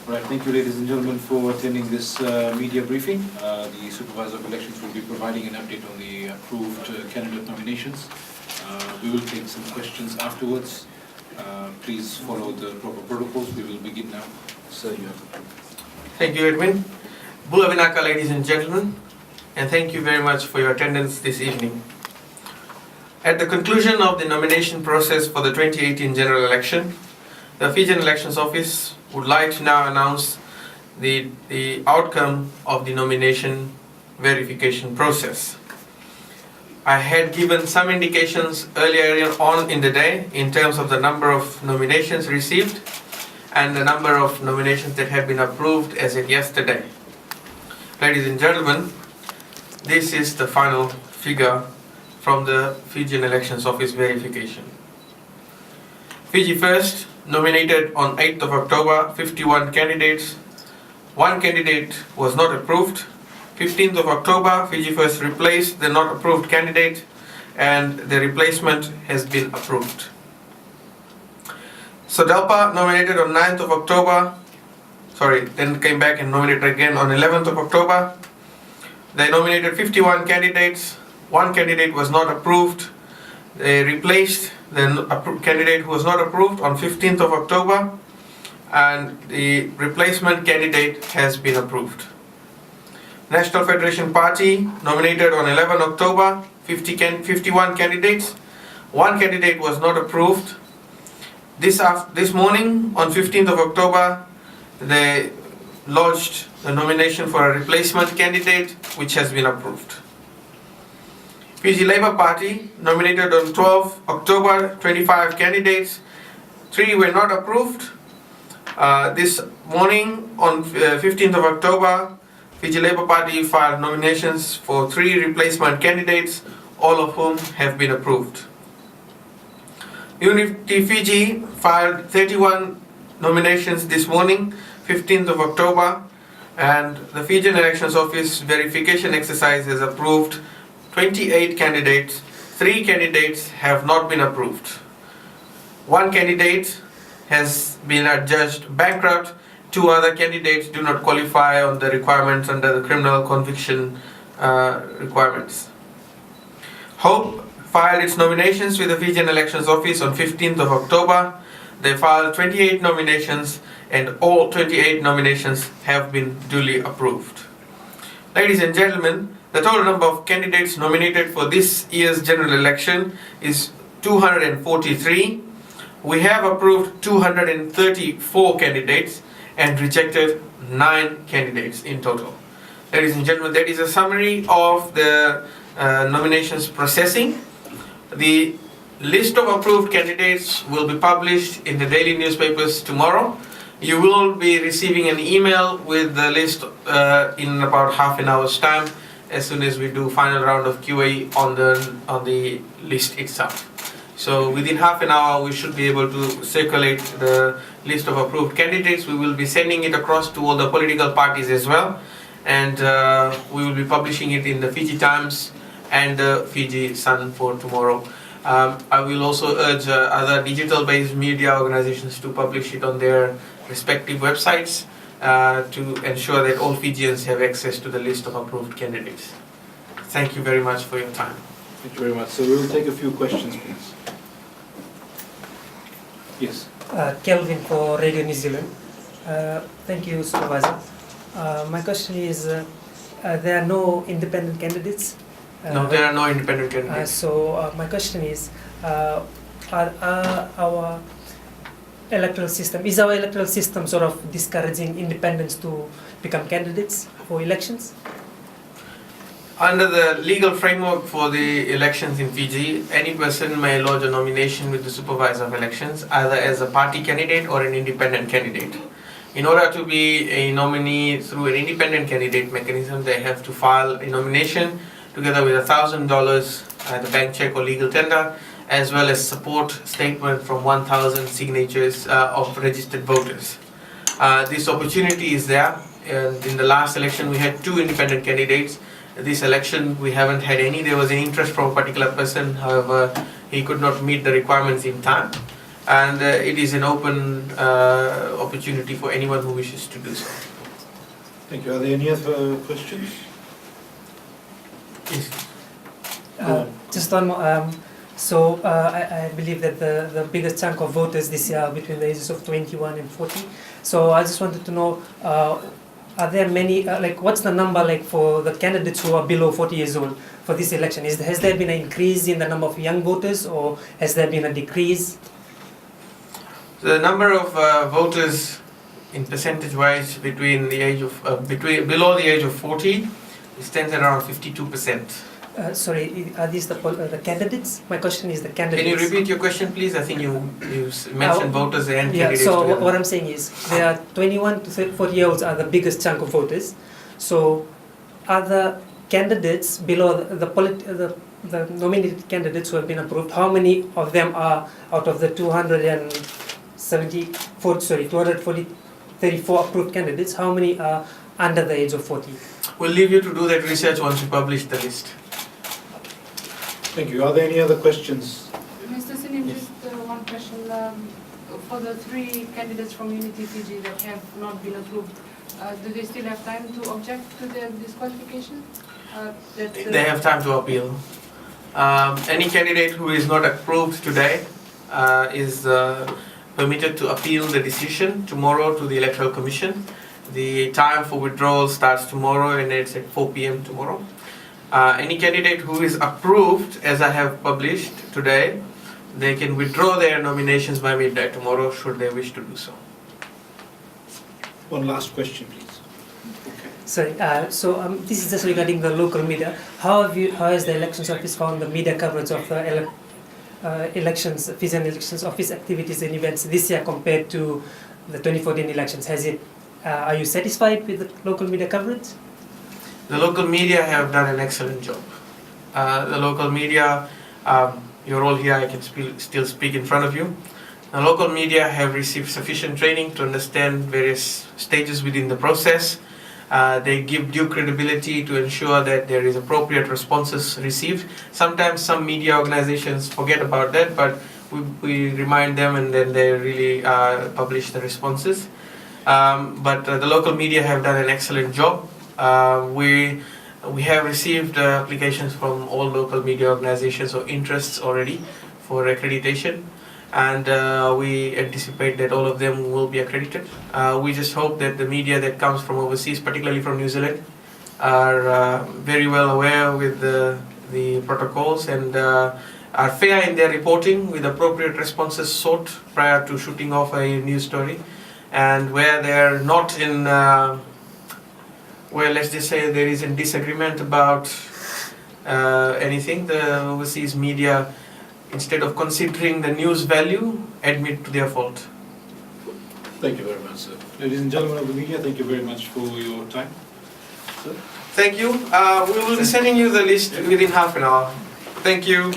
Right, thank you ladies and gentlemen for attending this media briefing. The Supervisor of Elections will be providing an update on the approved candidate nominations. We will take some questions afterwards. Please follow the proper protocols. We will begin now. Sir, you have the floor. Thank you, Edwin. Bula Vinaka, ladies and gentlemen, and thank you very much for your attendance this evening. At the conclusion of the nomination process for the 2018 general election, the Fijian Elections Office would like to now announce the outcome of the nomination verification process. I had given some indications earlier on in the day in terms of the number of nominations received and the number of nominations that have been approved as of yesterday. Ladies and gentlemen, this is the final figure from the Fijian Elections Office verification. Fiji First nominated on 8th of October 51 candidates. One candidate was not approved. 15th of October, Fiji First replaced the not approved candidate and the replacement has been approved. Sodelpa nominated on 9th of October, then came back and nominated again on 11th of October. They nominated 51 candidates. One candidate was not approved. They replaced the candidate who was not approved on 15th of October and the replacement candidate has been approved. National Federation Party nominated on 11 October 51 candidates. One candidate was not approved. This morning on 15th of October they lodged the nomination for a replacement candidate which has been approved. Fiji Labour Party nominated on 12 October 25 candidates. 3 were not approved. This morning on 15th of October, Fiji Labour Party filed nominations for 3 replacement candidates, all of whom have been approved. Unity Fiji filed 31 nominations this morning, 15th of October, and the Fijian Elections Office verification exercise has approved 28 candidates. 3 candidates have not been approved. One candidate has been adjudged bankrupt. 2 other candidates do not qualify on the requirements under the criminal conviction requirements. Hope filed its nominations with the Fijian Elections Office on 15th of October. They filed 28 nominations and all 28 nominations have been duly approved. Ladies and gentlemen, the total number of candidates nominated for this year's general election is 243. We have approved 234 candidates and rejected 9 candidates in total. Ladies and gentlemen, that is a summary of the nominations processing. The list of approved candidates will be published in the daily newspapers tomorrow. You will be receiving an email with the list in about half an hour's time as soon as we do final round of QA on the list itself. So within half an hour we should be able to circulate the list of approved candidates. We will be sending it across to all the political parties as well, and we will be publishing it in the Fiji Times and the Fiji Sun for tomorrow. I will also urge other digital-based media organizations to publish it on their respective websites to ensure that all Fijians have access to the list of approved candidates. Thank you very much for your time. Thank you very much. So we will take a few questions, please. Yes. Kelvin for Radio New Zealand. Thank you, Supervisor. My question is, there are no independent candidates? No, there are no independent candidates. So my question is, our electoral system, is our electoral system sort of discouraging independents to become candidates for elections? Under the legal framework for the elections in Fiji, any person may lodge a nomination with the Supervisor of Elections either as a party candidate or an independent candidate. In order to be a nominee through an independent candidate mechanism, they have to file a nomination together with $1,000 at a bank check or legal tender, as well as support statement from 1,000 signatures of registered voters. This opportunity is there, and in the last election we had 2 independent candidates. This election we haven't had any. There was an interest from a particular person, however he could not meet the requirements in time. and it is an open opportunity for anyone who wishes to do so. Thank you. Are there any other questions? Yes. Just one more. I believe that the biggest chunk of voters this year are between the ages of 21 and 40. So I just wanted to know, are there many, what's the number for the candidates who are below 40 years old for this election? Has there been an increase in the number of young voters, or has there been a decrease? The number of voters in percentage-wise between the age of below the age of 40 stands at around 52%. Sorry, are these the candidates? My question is the candidates. Can you repeat your question, please? I think you mentioned voters and candidates. So together. what I'm saying is, there are 21 to 40-year-olds are the biggest chunk of voters. So, other candidates below the nominated candidates who have been approved, how many of them are out of the 234 approved candidates? How many are under the age of 40? We'll leave you to do that research once we publish the list. Thank you. Are there any other questions? Mr. Saneem, just one question. For the 3 candidates from Unity Fiji that have not been approved, do they still have time to object to their disqualification? They have time to appeal. Any candidate who is not approved today is permitted to appeal the decision tomorrow to the Electoral Commission. The time for withdrawal starts tomorrow and it's at 4 p.m. tomorrow. Any candidate who is approved, as I have published today, they can withdraw their nominations by midnight tomorrow should they wish to do so. One last question, please. Sorry, this is just regarding the local media. How has the Elections Office found the media coverage of the Fijian Elections Office activities and events this year compared to the 2014 elections? Are you satisfied with the local media coverage? The local media have done an excellent job. The local media, you're all here, I can still speak in front of you. The local media have received sufficient training to understand various stages within the process. They give due credibility to ensure that there is appropriate responses received. Sometimes some media organizations forget about that, but we remind them and then they really publish the responses. But the local media have done an excellent job. We have received applications from all local media organizations or interests already for accreditation, and we anticipate that all of them will be accredited. We just hope that the media that comes from overseas, particularly from New Zealand, are very well aware with the protocols and are fair in their reporting with appropriate responses sought prior to shooting off a news story. And where they're not in, well, let's just say there is a disagreement about anything, the overseas media, instead of considering the news value, admit to their fault. Thank you very much, sir. Ladies and gentlemen of the media, thank you very much for your time. Sir? Thank you. We will be sending you the list within half an hour. Thank you.